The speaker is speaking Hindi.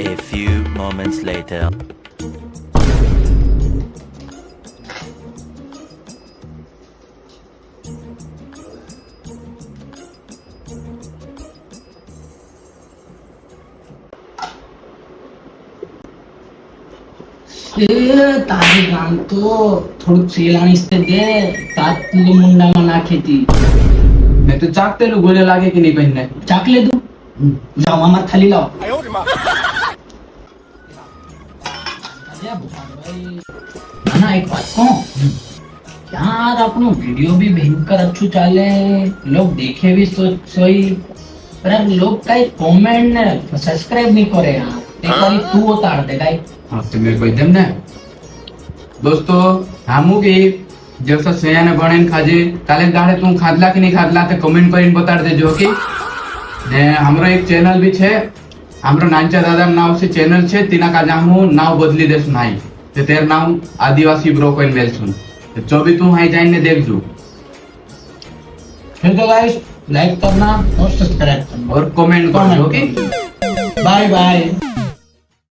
A few moments later. તારી ગામ તો થોડુંક શેલાણીસ તે દે તાતલું મુંડામાં નાખી હતી મેં તો ચાકતેલું ગોલે લાગે કે નહીં બહેનને ચાક લીધું જાઓ મામા થાલી લાવો ના એક बात कहूं यार अपनो वीडियो भी भयंकर अच्छू चाले लोग देखे भी सोई पर यार लोग कई कमेंट ने सब्सक्राइब नहीं करे यार एक बारी तू उतार दे गाई हाँ तो मेरे को एकदम ना दोस्तों हमू भी जैसा सया ने बने खाजे काले दाड़े तू खादला कि नहीं खादला ते कमेंट કરીને બતાડ દેજો કે ને हमरो एक चैनल भी છે हमरो नांचा दादा नाव से चैनल છે तिना का जामू नाव बदली देसु नाही ते तेर नाम आदिवासी ब्रो कोइन मेलसुन तो जो भी तू हाई जाइन ने देखजो फिर तो गाइस लाइक करना और सब्सक्राइब करना और कमेंट करना ओके बाय बाय